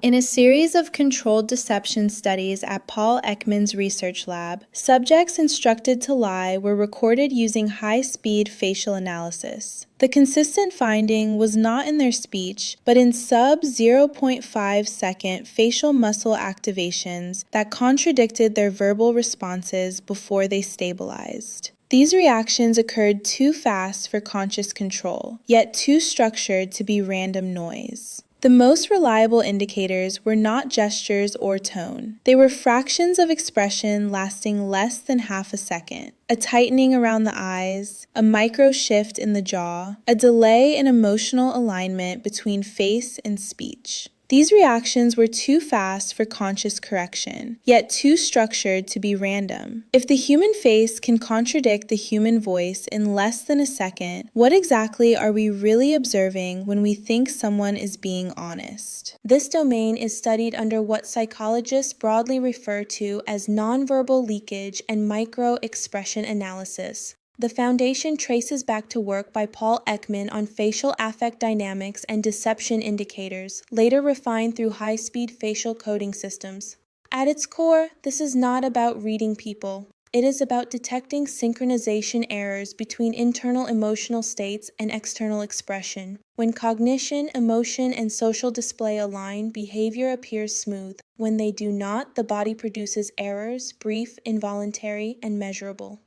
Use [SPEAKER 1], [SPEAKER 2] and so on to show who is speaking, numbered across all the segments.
[SPEAKER 1] In a series of controlled deception studies at Paul Ekman's research lab, subjects instructed to lie were recorded using high-speed facial analysis. The consistent finding was not in their speech, but in sub-0.5-second facial muscle activations that contradicted their verbal responses before they stabilized. These reactions occurred too fast for conscious control, yet too structured to be random noise. The most reliable indicators were not gestures or tone. They were fractions of expression lasting less than half a second, a tightening around the eyes, a micro shift in the jaw, a delay in emotional alignment between face and speech. These reactions were too fast for conscious correction, yet too structured to be random. If the human face can contradict the human voice in less than a second, what exactly are we really observing when we think someone is being honest? This domain is studied under what psychologists broadly refer to as nonverbal leakage and microexpression analysis. The foundation traces back to work by Paul Ekman on facial affect dynamics and deception indicators, later refined through high-speed facial coding systems. At its core, this is not about reading people. It is about detecting synchronization errors between internal emotional states and external expression. When cognition, emotion, and social display align, behavior appears smooth. When they do not, the body produces errors, brief, involuntary, and measurable.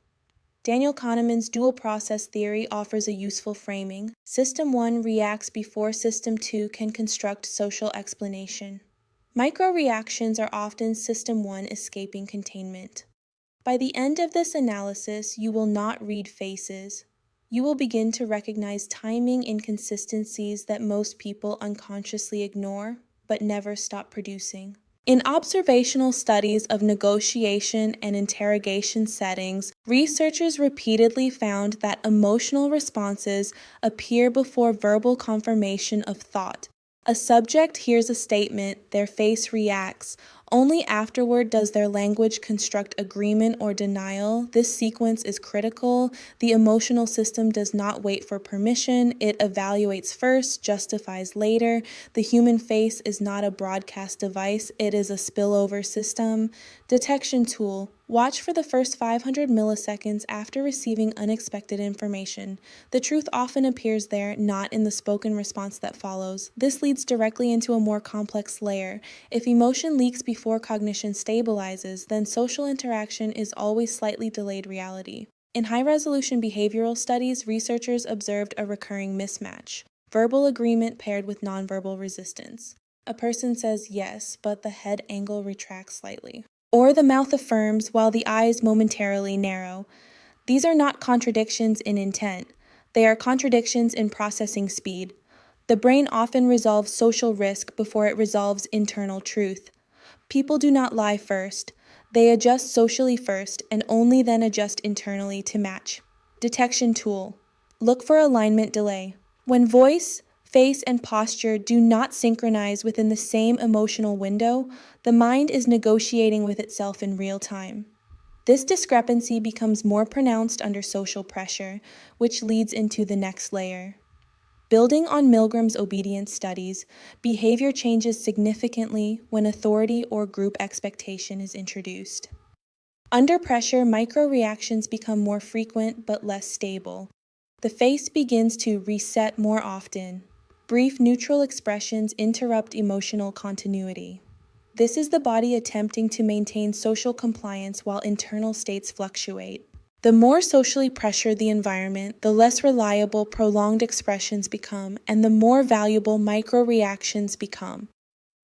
[SPEAKER 1] Daniel Kahneman's dual process theory offers a useful framing. System 1 reacts before System 2 can construct social explanation. Micro-reactions are often System 1 escaping containment. By the end of this analysis, you will not read faces. You will begin to recognize timing inconsistencies that most people unconsciously ignore, but never stop producing. In observational studies of negotiation and interrogation settings, researchers repeatedly found that emotional responses appear before verbal confirmation of thought. A subject hears a statement, their face reacts. Only afterward does their language construct agreement or denial. This sequence is critical. The emotional system does not wait for permission. It evaluates first, justifies later. The human face is not a broadcast device. It is a spillover system. Detection tool. Watch for the first 500 milliseconds after receiving unexpected information. The truth often appears there, not in the spoken response that follows. This leads directly into a more complex layer. If emotion leaks before cognition stabilizes, then social interaction is always slightly delayed reality. In high-resolution behavioral studies, researchers observed a recurring mismatch: verbal agreement paired with nonverbal resistance. A person says yes, but the head angle retracts slightly. Or the mouth affirms while the eyes momentarily narrow. These are not contradictions in intent. They are contradictions in processing speed. The brain often resolves social risk before it resolves internal truth. People do not lie first. They adjust socially first and only then adjust internally to match. Detection tool. Look for alignment delay. When voice, face, and posture do not synchronize within the same emotional window, the mind is negotiating with itself in real time. This discrepancy becomes more pronounced under social pressure, which leads into the next layer. Building on Milgram's obedience studies, behavior changes significantly when authority or group expectation is introduced. Under pressure, micro-reactions become more frequent but less stable. The face begins to reset more often. Brief neutral expressions interrupt emotional continuity. This is the body attempting to maintain social compliance while internal states fluctuate. The more socially pressured the environment, the less reliable prolonged expressions become, and the more valuable micro-reactions become.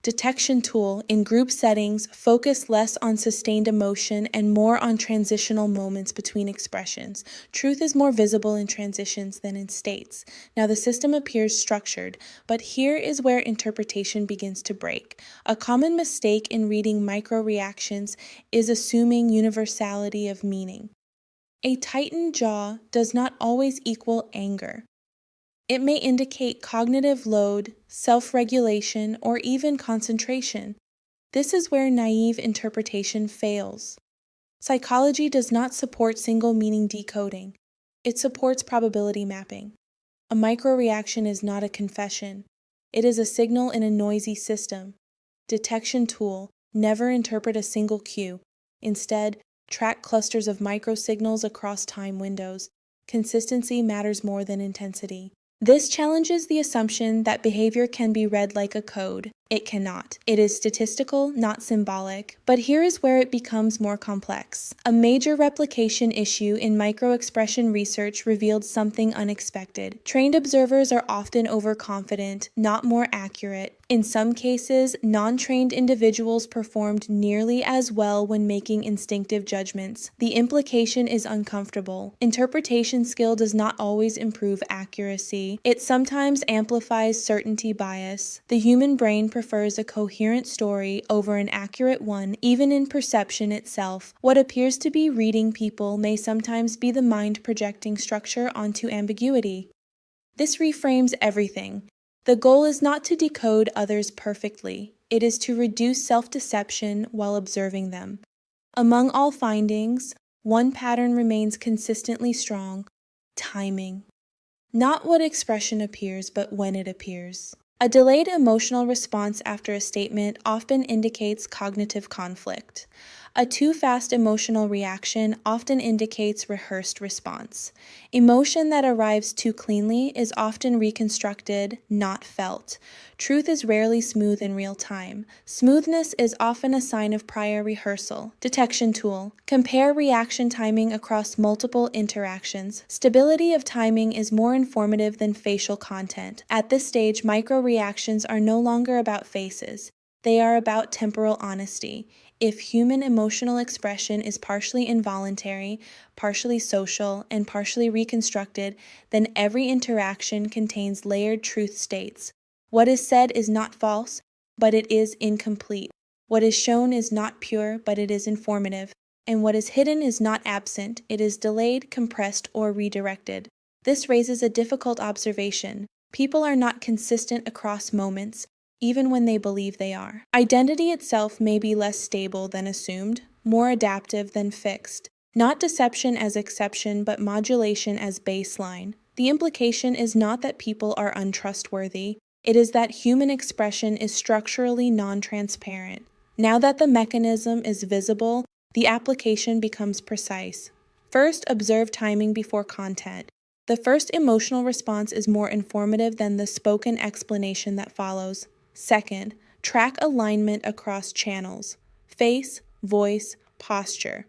[SPEAKER 1] Detection tool in group settings focus less on sustained emotion and more on transitional moments between expressions. Truth is more visible in transitions than in states. Now the system appears structured, but here is where interpretation begins to break. A common mistake in reading micro-reactions is assuming universality of meaning. A tightened jaw does not always equal anger. It may indicate cognitive load, self-regulation, or even concentration. This is where naive interpretation fails. Psychology does not support single meaning decoding. It supports probability mapping. A micro-reaction is not a confession. It is a signal in a noisy system. Detection tool. Never interpret a single cue. Instead, track clusters of microsignals across time windows. Consistency matters more than intensity. This challenges the assumption that behavior can be read like a code. It cannot. It is statistical, not symbolic. But here is where it becomes more complex. A major replication issue in microexpression research revealed something unexpected. Trained observers are often overconfident, not more accurate. In some cases, non-trained individuals performed nearly as well when making instinctive judgments. The implication is uncomfortable. Interpretation skill does not always improve accuracy. It sometimes amplifies certainty bias. The human brain prefers a coherent story over an accurate one, even in perception itself. What appears to be reading people may sometimes be the mind projecting structure onto ambiguity. This reframes everything. The goal is not to decode others perfectly. It is to reduce self-deception while observing them. Among all findings, one pattern remains consistently strong: timing. Not what expression appears, but when it appears. A delayed emotional response after a statement often indicates cognitive conflict. A too fast emotional reaction often indicates rehearsed response. Emotion that arrives too cleanly is often reconstructed, not felt. Truth is rarely smooth in real time. Smoothness is often a sign of prior rehearsal. Detection tool. Compare reaction timing across multiple interactions. Stability of timing is more informative than facial content. At this stage, micro-reactions are no longer about faces. They are about temporal honesty. If human emotional expression is partially involuntary, partially social, and partially reconstructed, then every interaction contains layered truth states. What is said is not false, but it is incomplete. What is shown is not pure, but it is informative. And what is hidden is not absent, it is delayed, compressed, or redirected. This raises a difficult observation. People are not consistent across moments, even when they believe they are. Identity itself may be less stable than assumed, more adaptive than fixed. Not deception as exception, but modulation as baseline. The implication is not that people are untrustworthy. It is that human expression is structurally non-transparent. Now that the mechanism is visible, the application becomes precise. First, observe timing before content. The first emotional response is more informative than the spoken explanation that follows. Second, track alignment across channels: face, voice, posture.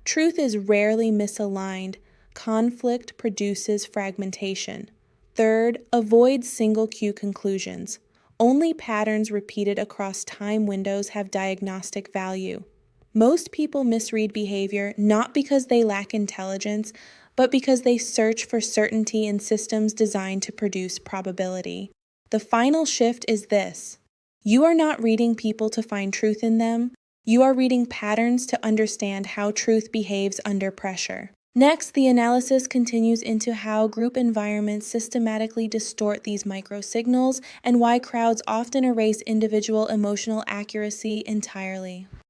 [SPEAKER 1] Truth is rarely misaligned. Conflict produces fragmentation. Third, avoid single cue conclusions. Only patterns repeated across time windows have diagnostic value. Most people misread behavior not because they lack intelligence, but because they search for certainty in systems designed to produce probability. The final shift is this: you are not reading people to find truth in them, you are reading patterns to understand how truth behaves under pressure. Next, the analysis continues into how group environments systematically distort these microsignals and why crowds often erase individual emotional accuracy entirely.